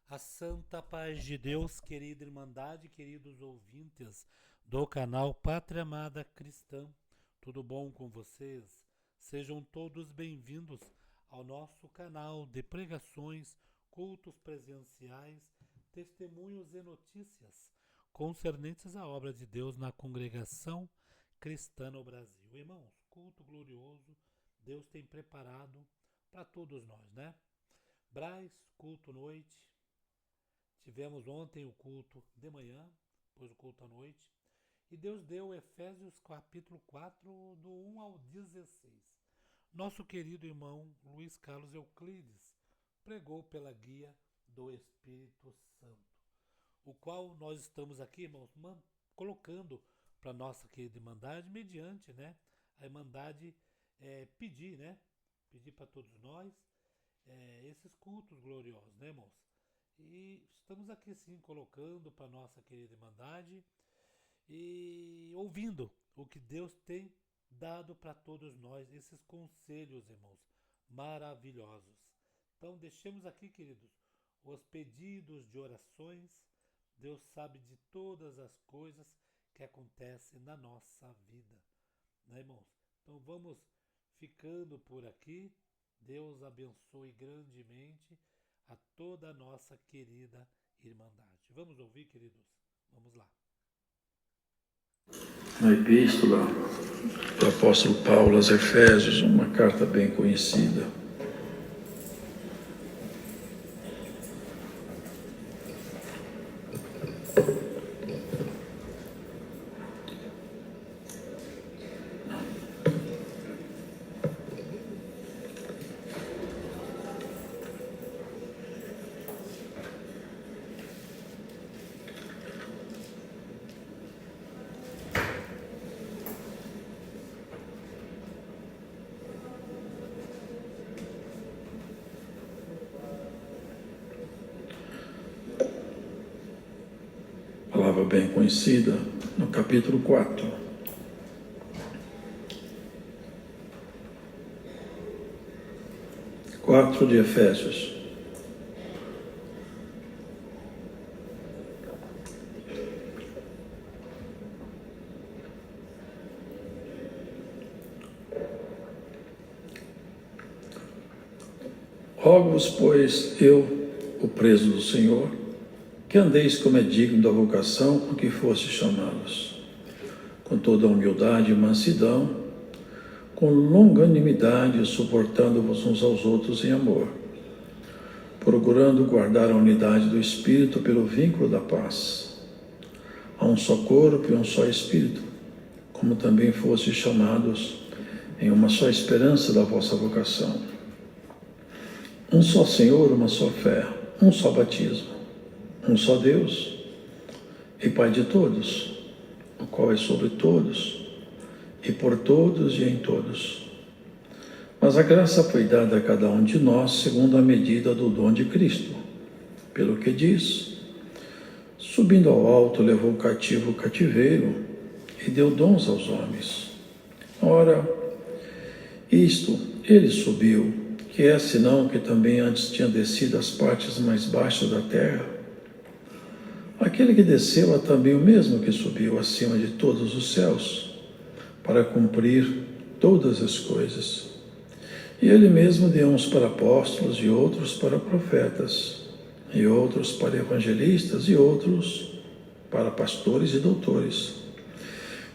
A santa paz de Deus, querida Irmandade, queridos ouvintes do canal Pátria Amada Cristã, tudo bom com vocês? Sejam todos bem-vindos ao nosso canal de pregações, cultos presenciais, testemunhos e notícias concernentes à obra de Deus na congregação cristã no Brasil. Irmãos, culto glorioso Deus tem preparado para todos nós, né? Braz, culto noite. Tivemos ontem o culto de manhã, depois o culto à noite, e Deus deu Efésios capítulo 4, do 1 ao 16. Nosso querido irmão Luiz Carlos Euclides pregou pela guia do Espírito Santo, o qual nós estamos aqui, irmãos, colocando para nossa querida Irmandade, mediante, né, a Irmandade pedir, né, pedir para todos nós esses cultos gloriosos, né, irmãos? E estamos aqui sim colocando para nossa querida Irmandade e ouvindo o que Deus tem dado para todos nós, esses conselhos, irmãos, maravilhosos. Então deixemos aqui, queridos, os pedidos de orações. Deus sabe de todas as coisas que acontecem na nossa vida, né, irmãos? Então vamos ficando por aqui. Deus abençoe grandemente a toda a nossa querida Irmandade. Vamos ouvir, queridos? Vamos lá. Na epístola do apóstolo Paulo aos Efésios, uma carta bem conhecida. Palavra bem conhecida, no capítulo 4. De Efésios. Rogo-vos, pois, eu, o preso do Senhor, que andeis como é digno da vocação com que fostes chamados, com toda a humildade e mansidão, com longanimidade, suportando-vos uns aos outros em amor, procurando guardar a unidade do Espírito pelo vínculo da paz. Há um só corpo e um só Espírito, como também fostes chamados em uma só esperança da vossa vocação. Um só Senhor, uma só fé, um só batismo, um só Deus e Pai de todos, o qual é sobre todos, e por todos e em todos. Mas a graça foi dada a cada um de nós segundo a medida do dom de Cristo, pelo que diz: subindo ao alto, levou cativo o cativeiro e deu dons aos homens. Ora, isto ele subiu, que é senão que também antes tinha descido às partes mais baixas da terra. Aquele que desceu é também o mesmo que subiu acima de todos os céus, para cumprir todas as coisas. E ele mesmo deu uns para apóstolos, e outros para profetas, e outros para evangelistas, e outros para pastores e doutores,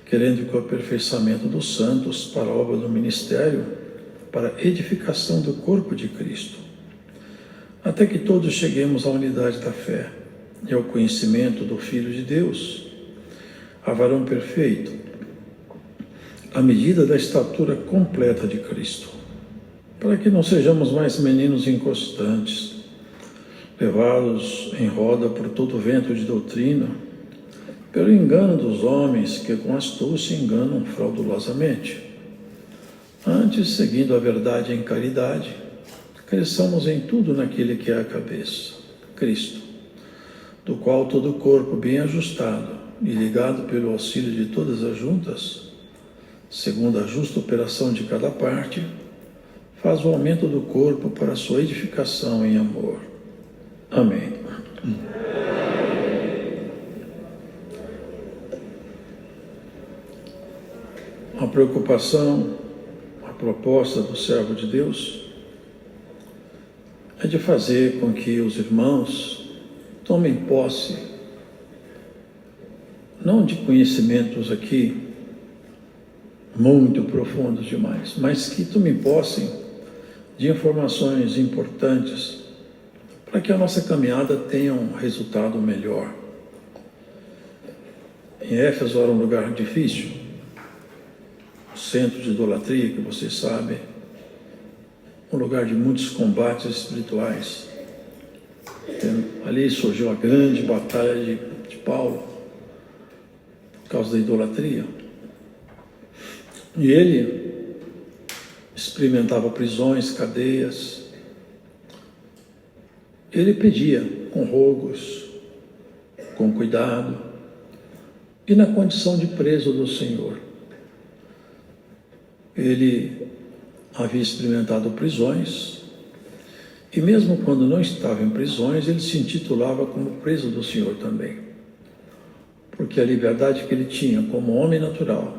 querendo que o aperfeiçoamento dos santos para a obra do ministério, para a edificação do corpo de Cristo, até que todos cheguemos à unidade da fé e ao conhecimento do Filho de Deus, a varão perfeito, à medida da estatura completa de Cristo, para que não sejamos mais meninos inconstantes, levados em roda por todo vento de doutrina, pelo engano dos homens que com astúcia enganam fraudulosamente. Antes, seguindo a verdade em caridade, cresçamos em tudo naquele que é a cabeça, Cristo, do qual todo o corpo bem ajustado e ligado pelo auxílio de todas as juntas, segundo a justa operação de cada parte, faz o aumento do corpo para a sua edificação em amor. Amém. A preocupação, a proposta do servo de Deus é de fazer com que os irmãos tomem posse, não de conhecimentos aqui muito profundos demais, mas que tomem posse de informações importantes para que a nossa caminhada tenha um resultado melhor. Em Éfeso era um lugar difícil, centro de idolatria, que vocês sabem, um lugar de muitos combates espirituais. Ali surgiu a grande batalha de Paulo, por causa da idolatria. E ele experimentava prisões, cadeias. Ele pedia com rogos, com cuidado, e na condição de preso do Senhor. Ele havia experimentado prisões, e mesmo quando não estava em prisões, ele se intitulava como preso do Senhor também. Porque a liberdade que ele tinha como homem natural,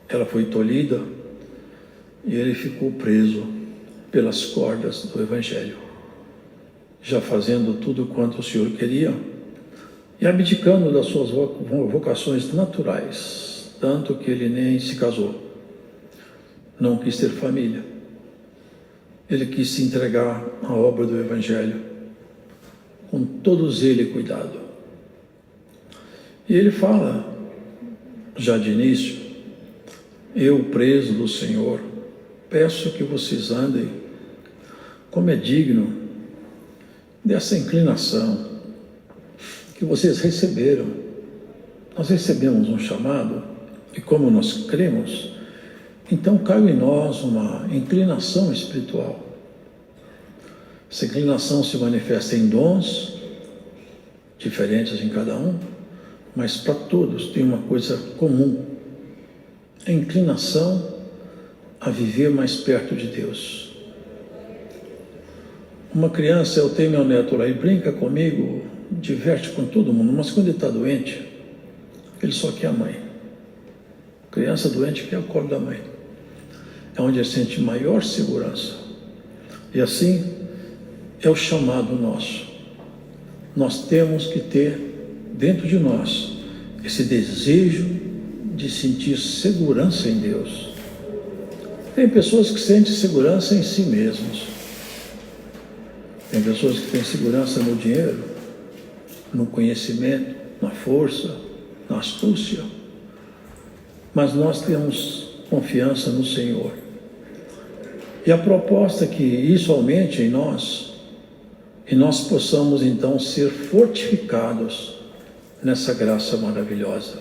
ela foi tolhida, e ele ficou preso pelas cordas do Evangelho, já fazendo tudo quanto o Senhor queria, e abdicando das suas vocações naturais, tanto que ele nem se casou. Não quis ter família. Ele quis se entregar à obra do Evangelho, com todo zelo e cuidado. E ele fala, já de início, eu, preso do Senhor, peço que vocês andem como é digno dessa inclinação que vocês receberam. Nós recebemos um chamado, e como nós cremos, então caiu em nós uma inclinação espiritual. Essa inclinação se manifesta em dons diferentes em cada um, mas para todos tem uma coisa comum: a inclinação a viver mais perto de Deus. Uma criança, eu tenho meu neto lá, ele brinca comigo, diverte com todo mundo, mas quando ele está doente, ele só quer a mãe. Criança doente quer o colo da mãe. É onde ele sente maior segurança. E assim é o chamado nosso. Nós temos que ter dentro de nós esse desejo de sentir segurança em Deus. Tem pessoas que sentem segurança em si mesmos. Tem pessoas que têm segurança no dinheiro, no conhecimento, na força, na astúcia. Mas nós temos confiança no Senhor. E a proposta é que isso aumente em nós, e nós possamos então ser fortificados nessa graça maravilhosa.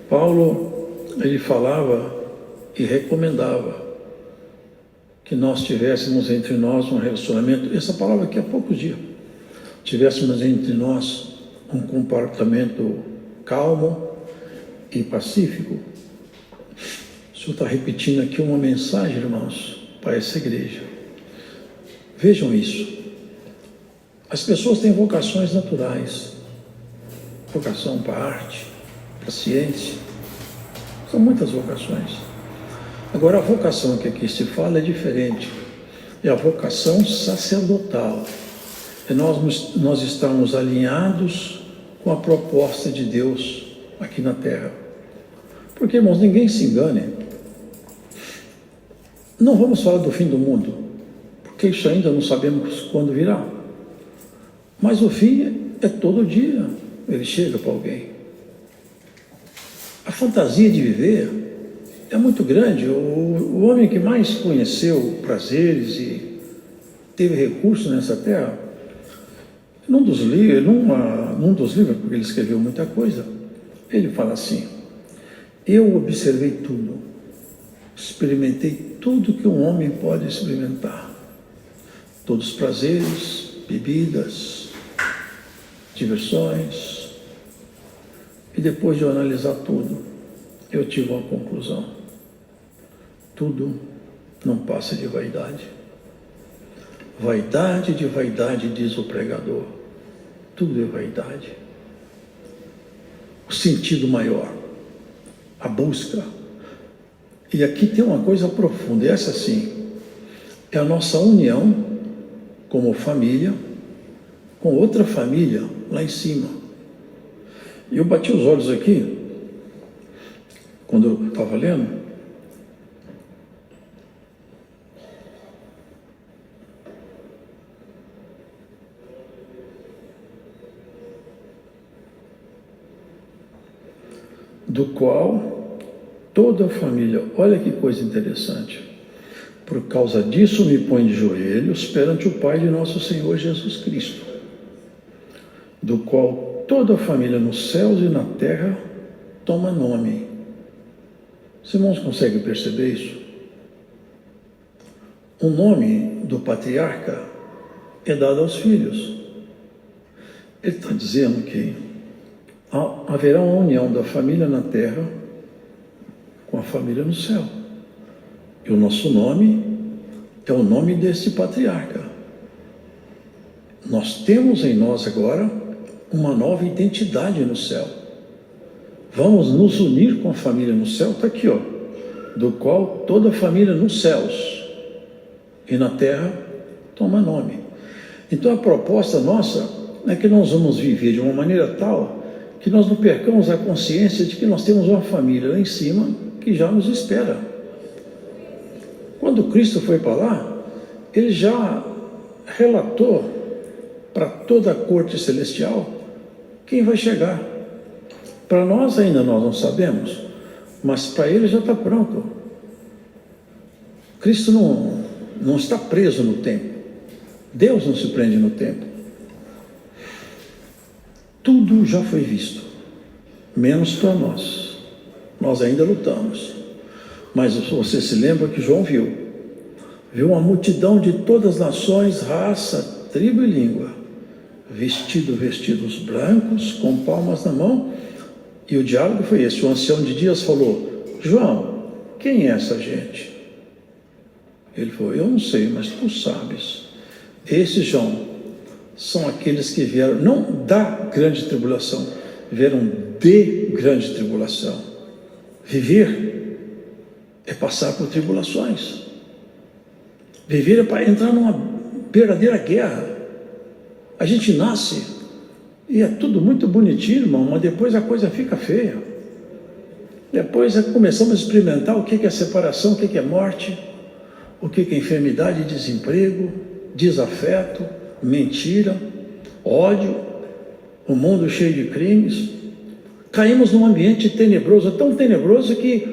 Paulo, ele falava e recomendava que nós tivéssemos entre nós um relacionamento, essa palavra aqui há poucos dias, tivéssemos entre nós um comportamento calmo e pacífico. O Senhor está repetindo aqui uma mensagem, irmãos, para essa igreja. Vejam isso. As pessoas têm vocações naturais, vocação para a arte, para a ciência, são muitas vocações. Agora, a vocação que aqui se fala é diferente, é a vocação sacerdotal. É nós estamos alinhados com a proposta de Deus aqui na terra. Porque, irmãos, ninguém se engane. Não vamos falar do fim do mundo, porque isso ainda não sabemos quando virá. Mas o fim é todo dia, ele chega para alguém. A fantasia de viver é muito grande. O homem que mais conheceu prazeres e teve recursos nessa terra, num dos livros, porque ele escreveu muita coisa, ele fala assim: eu observei tudo, experimentei tudo que um homem pode experimentar, todos os prazeres, bebidas, diversões, e depois de eu analisar tudo, eu tive uma conclusão: tudo não passa de vaidade. Vaidade de vaidade, diz o pregador. tudo é vaidade. O sentido maior, a busca. E aqui tem uma coisa profunda, essa sim, é a nossa união como família, com outra família lá em cima. E eu bati os olhos aqui, quando eu estava lendo, do qual toda a família, olha que coisa interessante, por causa disso me põe de joelhos perante o Pai de nosso Senhor Jesus Cristo, do qual toda a família nos céus e na terra toma nome. Os irmãos conseguem perceber isso? O nome do patriarca é dado aos filhos. Ele está dizendo que haverá uma união da família na terra com a família no céu. E o nosso nome é o nome desse patriarca. Nós temos em nós agora uma nova identidade no céu. Vamos nos unir com a família no céu, está aqui, ó, do qual toda a família nos céus e na terra toma nome. Então a proposta nossa é que nós vamos viver de uma maneira tal que nós não percamos a consciência de que nós temos uma família lá em cima que já nos espera. Quando Cristo foi para lá, ele já relatou para toda a corte celestial quem vai chegar. Para nós ainda nós não sabemos, mas para ele já está pronto. Cristo não está preso no tempo. Deus não se prende no tempo. Tudo já foi visto, menos para nós. Nós ainda lutamos. Mas você se lembra que João viu uma multidão de todas as nações, raça, tribo e língua, vestidos brancos, com palmas na mão, e o diálogo foi esse. O ancião de dias falou: João, quem é essa gente? Ele falou: eu não sei, mas tu sabes. Esses, João, são aqueles que vieram, não da grande tribulação, vieram de grande tribulação. Viver é passar por tribulações. Viver é para entrar numa verdadeira guerra. A gente nasce e é tudo muito bonitinho, irmão, mas depois a coisa fica feia. Depois começamos a experimentar o que é separação, o que é morte, o que é enfermidade, desemprego, desafeto, mentira, ódio, o mundo cheio de crimes. Caímos num ambiente tenebroso, tão tenebroso que,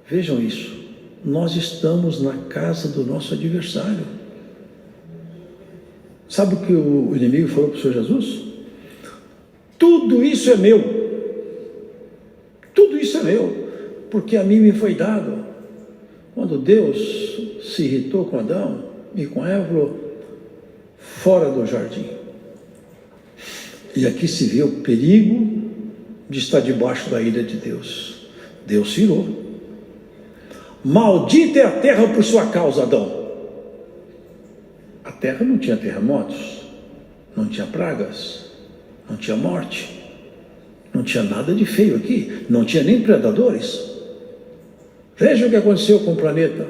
vejam isso, nós estamos na casa do nosso adversário. Sabe o que o inimigo falou para o Senhor Jesus? Tudo isso é meu. Tudo isso é meu, porque a mim me foi dado. Quando Deus se irritou com Adão e com Eva, falou: fora do jardim. E aqui se vê o perigo de estar debaixo da ira de Deus. Deus tirou. Maldita é a terra por sua causa, Adão. A terra não tinha terremotos, não tinha pragas, não tinha morte, não tinha nada de feio aqui, não tinha nem predadores. Veja o que aconteceu com o planeta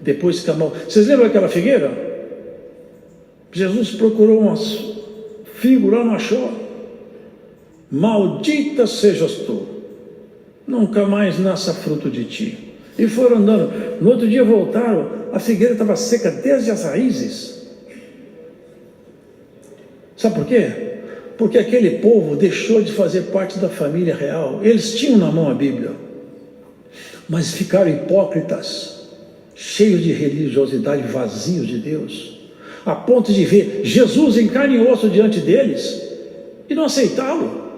depois que a mão... Vocês lembram daquela figueira? Jesus procurou umas figos lá, não achou. Maldita sejas tu, nunca mais nasça fruto de ti. E foram andando. No outro dia voltaram, a figueira estava seca desde as raízes. Sabe por quê? Porque aquele povo deixou de fazer parte da família real. Eles tinham na mão a Bíblia, mas ficaram hipócritas, cheios de religiosidade, vazios de Deus, a ponto de ver Jesus em carne e osso diante deles e não aceitá-lo.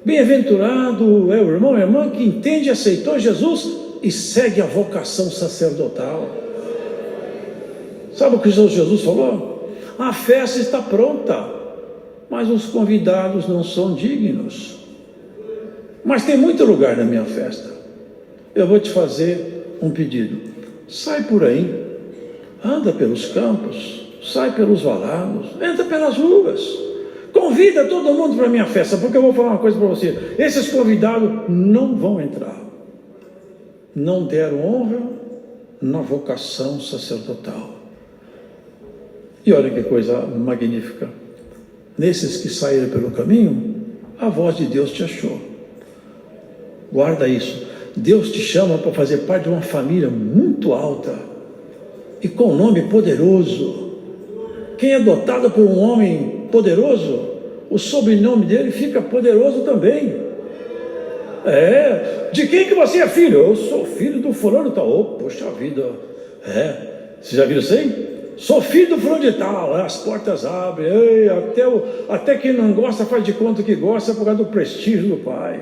Bem-aventurado é o irmão e a irmã que entende e aceitou Jesus e segue a vocação sacerdotal. Sabe o que Jesus falou? A festa está pronta, mas os convidados não são dignos. Mas tem muito lugar na minha festa. Eu vou te fazer um pedido. Sai por aí, anda pelos campos, sai pelos valados, entra pelas ruas, convida todo mundo para a minha festa, porque eu vou falar uma coisa para você: esses convidados não vão entrar, não deram honra na vocação sacerdotal. E olha que coisa magnífica, nesses que saíram pelo caminho, a voz de Deus te achou. Guarda isso, Deus te chama para fazer parte de uma família muito alta e com um nome poderoso. Quem é dotado por um homem poderoso, o sobrenome dele fica poderoso também. De quem que você é filho? Eu sou filho do fulano tal. Oh, poxa vida, você já viu isso aí? Sou filho do fulano de tal. As portas abrem, até quem não gosta faz de conta que gosta por causa do prestígio do pai.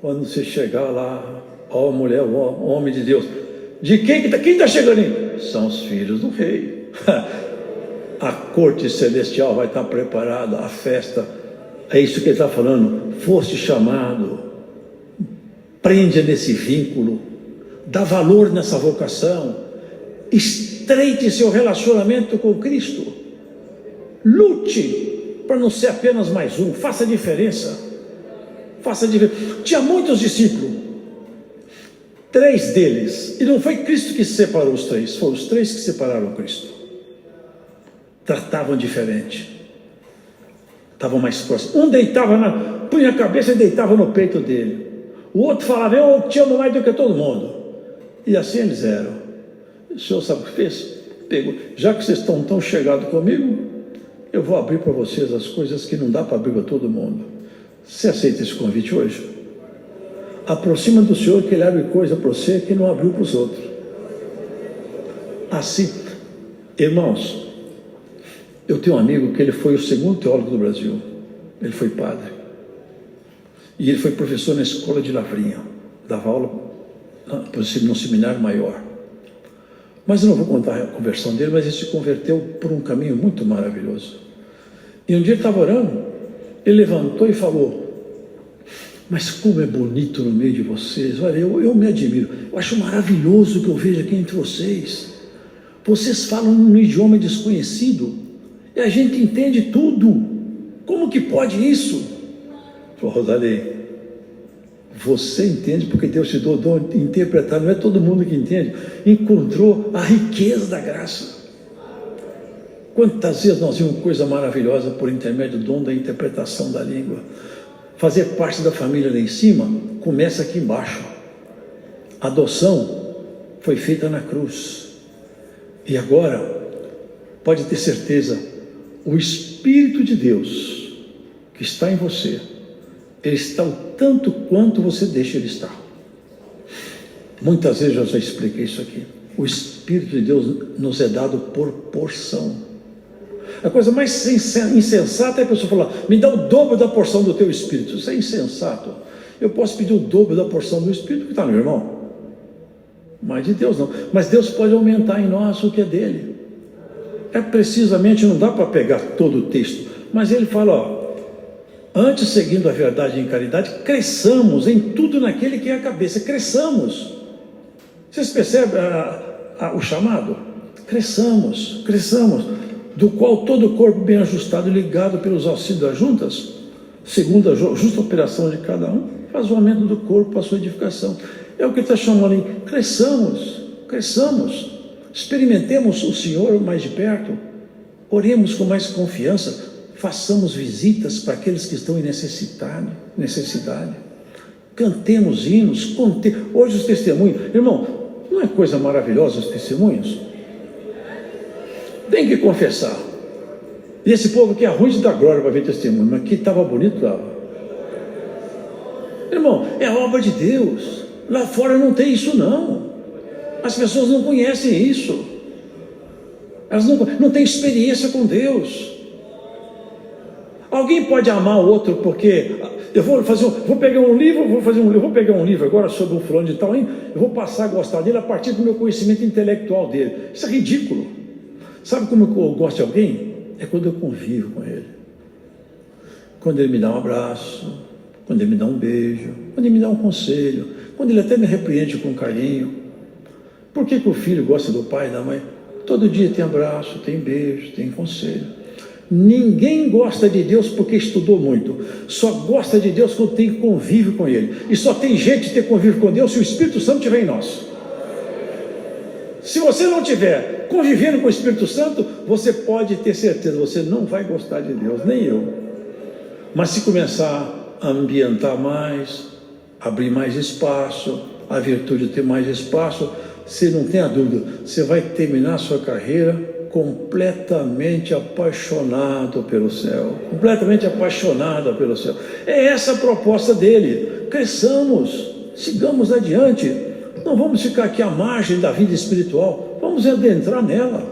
Quando você chegar lá, ó mulher, ó homem de Deus, de quem está chegando aí? São os filhos do rei. A corte celestial vai estar preparada, a festa. É isso que ele está falando. Foste chamado, prende nesse vínculo, dá valor nessa vocação, estreite seu relacionamento com Cristo, lute para não ser apenas mais um, faça diferença. Tinha muitos discípulos, 3 deles, e não foi Cristo que separou os 3, foram os 3 que separaram Cristo. Tratavam diferente, estavam mais próximos. Um punha a cabeça e deitava no peito dele. O outro falava: eu te amo mais do que todo mundo. E assim eles eram. O Senhor sabe o que fez? Pegou: já que vocês estão tão chegados comigo, eu vou abrir para vocês as coisas que não dá para abrir para todo mundo. Você aceita esse convite hoje? Aproxima do Senhor, que Ele abre coisa para você que não abriu para os outros. Assim, irmãos, eu tenho um amigo que ele foi o 2º teólogo do Brasil. Ele foi padre. E ele foi professor na escola de Lavrinha. Dava aula no seminário maior. Mas eu não vou contar a conversão dele, mas ele se converteu por um caminho muito maravilhoso. E um dia ele estava orando, ele levantou e falou: mas como é bonito no meio de vocês. Olha, eu me admiro. Eu acho maravilhoso o que eu vejo aqui entre vocês. Vocês falam num idioma desconhecido e a gente entende tudo. Como que pode isso? Falou: Rosalei, você entende porque Deus te deu o dom de interpretar. Não é todo mundo que entende. Encontrou a riqueza da graça. Quantas vezes nós vimos coisa maravilhosa por intermédio do dom da interpretação da língua. Fazer parte da família lá em cima começa aqui embaixo. A adoção foi feita na cruz. E agora, pode ter certeza, o Espírito de Deus que está em você, ele está o tanto quanto você deixa ele estar. Muitas vezes eu já expliquei isso aqui. O Espírito de Deus nos é dado por porção. A coisa mais insensata é a pessoa falar: me dá o dobro da porção do teu Espírito. Isso é insensato. Eu posso pedir o dobro da porção do Espírito que está no irmão, mas de Deus não. Mas Deus pode aumentar em nós o que é dele. Precisamente, não dá para pegar todo o texto, mas ele fala: antes, seguindo a verdade em caridade, cresçamos em tudo naquele que é a cabeça. Cresçamos. Vocês percebem o chamado? Cresçamos, do qual todo o corpo bem ajustado e ligado pelos auxílios das juntas, segundo a justa operação de cada um, faz o aumento do corpo para a sua edificação. É o que está chamando em cresçamos, experimentemos o Senhor mais de perto, oremos com mais confiança, façamos visitas para aqueles que estão em necessidade, cantemos hinos, hoje os testemunhos, irmão, não é coisa maravilhosa os testemunhos? Tem que confessar. E esse povo que é ruim de dar glória para ver testemunho, mas que estava bonito, estava. Irmão, é obra de Deus. Lá fora não tem isso não. As pessoas não conhecem isso. Elas não têm experiência com Deus. Alguém pode amar o outro porque vou pegar um livro agora sobre um fulano de tal, hein? Eu vou passar a gostar dele a partir do meu conhecimento intelectual dele. Isso é ridículo. Sabe como eu gosto de alguém? É quando eu convivo com ele. Quando ele me dá um abraço, quando ele me dá um beijo, quando ele me dá um conselho, quando ele até me repreende com carinho. Por que o filho gosta do pai e da mãe? Todo dia tem abraço, tem beijo, tem conselho. Ninguém gosta de Deus porque estudou muito. Só gosta de Deus quando tem convívio com Ele. E só tem jeito de ter convívio com Deus se o Espírito Santo estiver em nós. Se você não estiver convivendo com o Espírito Santo, você pode ter certeza, você não vai gostar de Deus, nem eu. Mas se começar a ambientar mais, abrir mais espaço, a virtude ter mais espaço, você não tem a dúvida, você vai terminar a sua carreira completamente apaixonado pelo céu, completamente apaixonada pelo céu. É essa a proposta dele. Cresçamos, sigamos adiante, não vamos ficar aqui à margem da vida espiritual, vamos adentrar nela,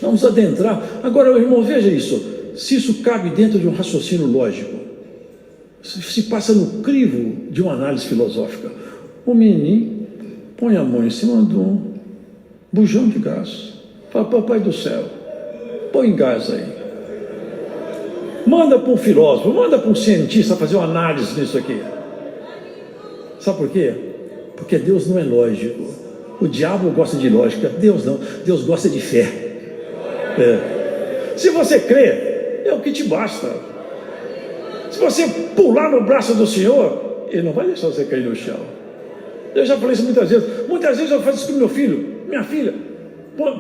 vamos adentrar. Agora, irmão, veja isso, se isso cabe dentro de um raciocínio lógico, se passa no crivo de uma análise filosófica. O menino põe a mão em cima de um bujão de gás, fala: papai do céu, põe gás aí, manda para um filósofo, manda para um cientista fazer uma análise nisso aqui. Sabe por quê? Porque Deus não é lógico. O diabo gosta de lógica, Deus não. Deus gosta de fé. Se você crê, é o que te basta. Se você pular no braço do Senhor, Ele não vai deixar você cair no chão. Eu já falei isso muitas vezes. Muitas vezes eu faço isso com meu filho, minha filha,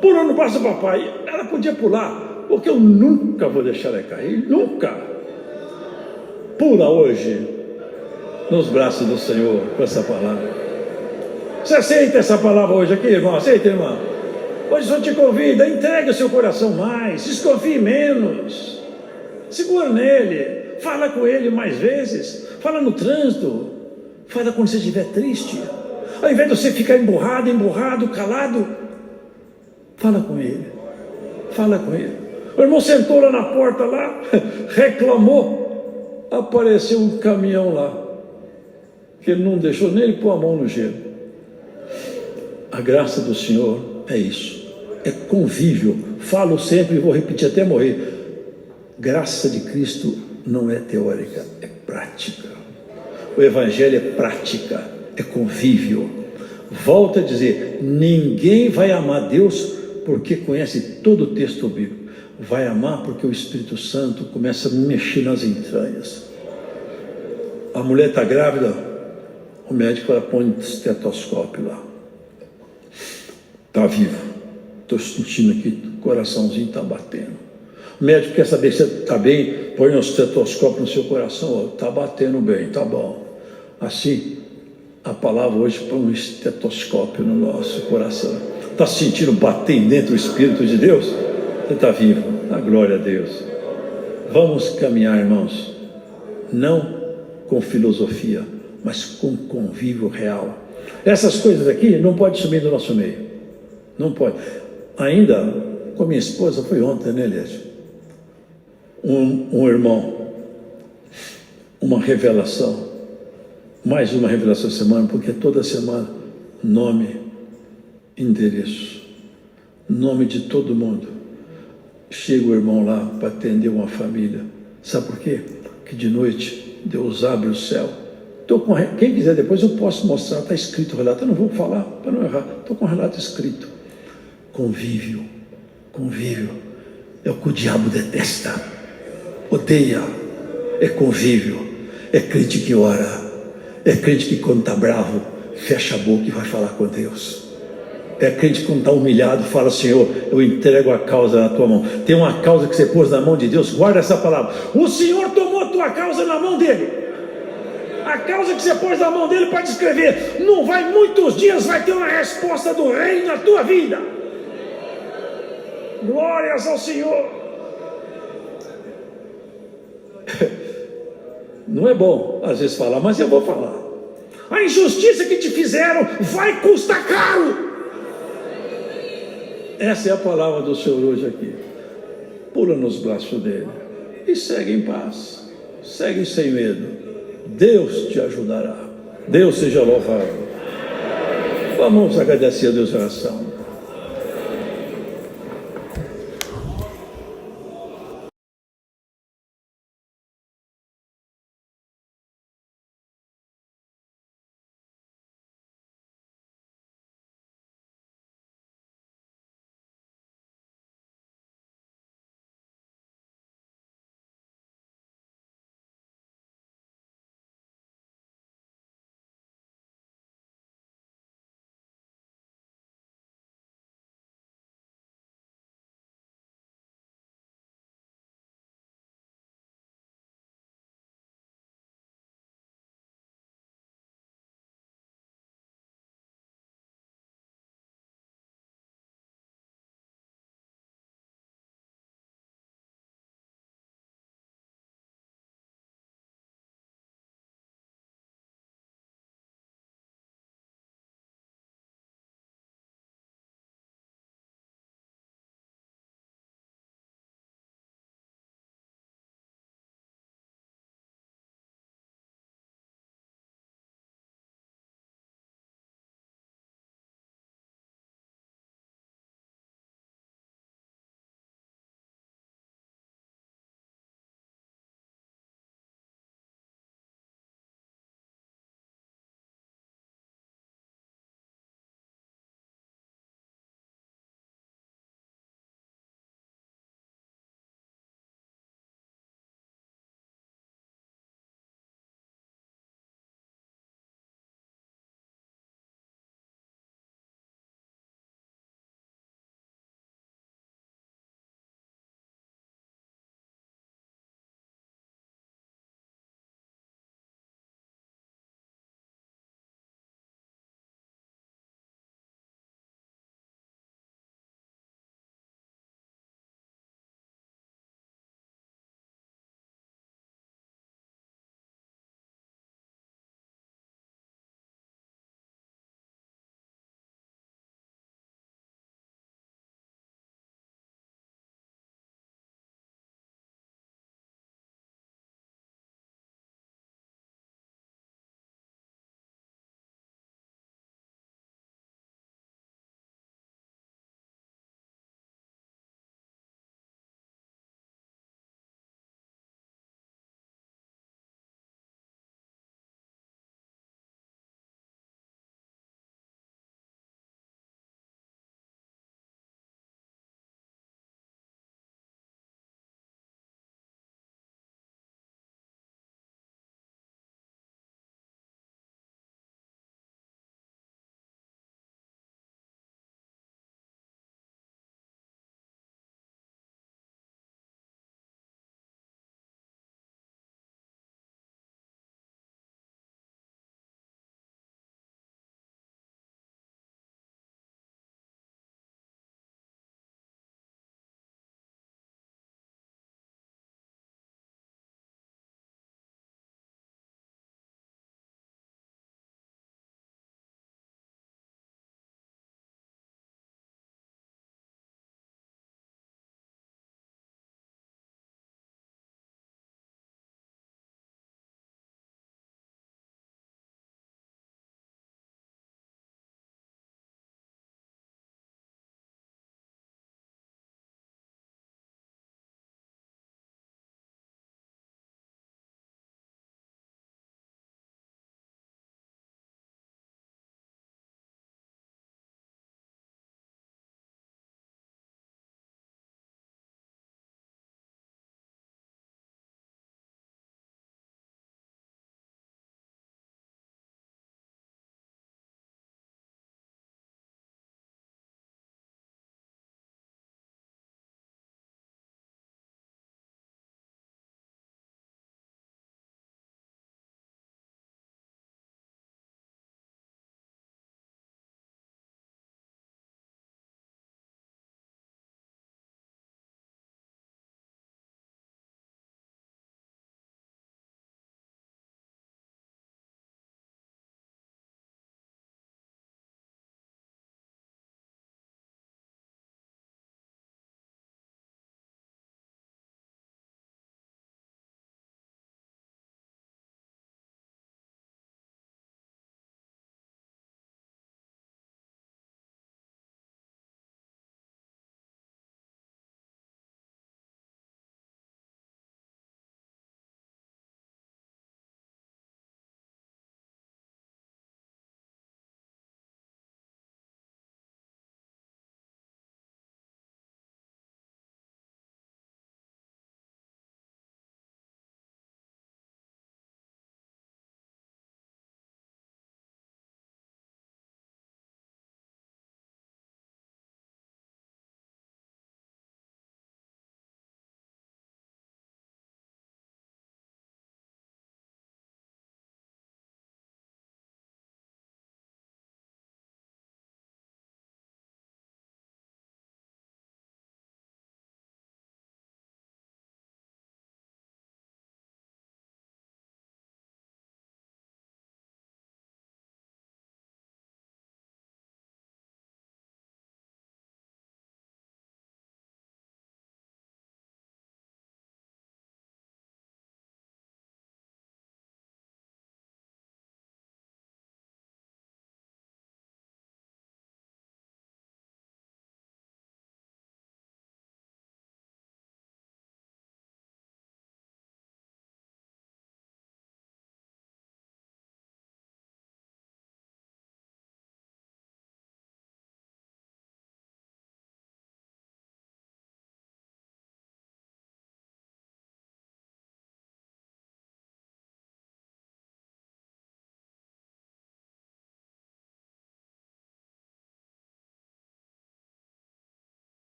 pula no braço do papai. Ela podia pular, porque eu nunca vou deixar ela cair, nunca. Pula hoje nos braços do Senhor com essa palavra. Você aceita essa palavra hoje aqui, irmão? Aceita, irmão? Hoje o Senhor te convida, entregue o seu coração mais, desconfie menos, segura nele, fala com ele mais vezes, fala no trânsito, fala quando você estiver triste, ao invés de você ficar emburrado, calado, fala com ele, fala com ele. O irmão sentou lá na porta, lá, reclamou, apareceu um caminhão lá, que ele não deixou nem ele pôr a mão no gelo. A graça do Senhor é isso, é convívio. Falo sempre e vou repetir até morrer: graça de Cristo não é teórica, é prática. O Evangelho é prática, é convívio. Volto a dizer, ninguém vai amar Deus porque conhece todo o texto bíblico. Vai amar porque o Espírito Santo começa a mexer nas entranhas. A mulher está grávida, o médico põe um estetoscópio lá. Está vivo, estou sentindo aqui, o coraçãozinho está batendo. O médico quer saber se está bem, põe um estetoscópio no seu coração, está batendo bem, está bom. Assim, a palavra hoje põe um estetoscópio no nosso coração. Está sentindo batendo dentro do Espírito de Deus? Você está vivo, a glória a Deus. Vamos caminhar, irmãos, não com filosofia, mas com convívio real. Essas coisas aqui não pode sumir do nosso meio. Não pode. Ainda com a minha esposa, foi ontem, né, Elias? Um irmão, uma revelação, mais uma revelação semana, porque toda semana, nome, endereço, nome de todo mundo. Chega o irmão lá para atender uma família. Sabe por quê? Que de noite Deus abre o céu. Quem quiser depois eu posso mostrar, está escrito o relato, eu não vou falar para não errar, estou com o relato escrito. Convívio, é o que o diabo detesta, odeia, é convívio, é crente que ora, é crente que quando está bravo, fecha a boca e vai falar com Deus, é crente que quando está humilhado, fala: Senhor, eu entrego a causa na tua mão. Tem uma causa que você pôs na mão de Deus, guarda essa palavra, o Senhor tomou a tua causa na mão dele. A causa que você pôs na mão dele, pode escrever, não vai muitos dias, vai ter uma resposta do reino na tua vida. Glórias ao Senhor. Não é bom às vezes falar, mas eu vou falar. A injustiça que te fizeram vai custar caro. Essa é a palavra do Senhor hoje aqui. Pula nos braços dele e segue em paz, segue sem medo. Deus te ajudará. Deus seja louvado. Vamos agradecer a Deus em oração.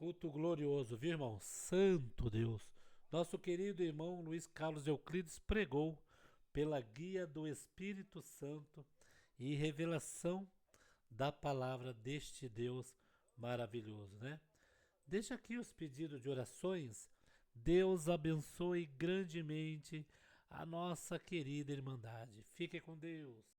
Culto glorioso, viu, irmão? Santo Deus. Nosso querido irmão Luiz Carlos Euclides pregou pela guia do Espírito Santo e revelação da palavra deste Deus maravilhoso, né? Deixa aqui os pedidos de orações. Deus abençoe grandemente a nossa querida Irmandade. Fique com Deus.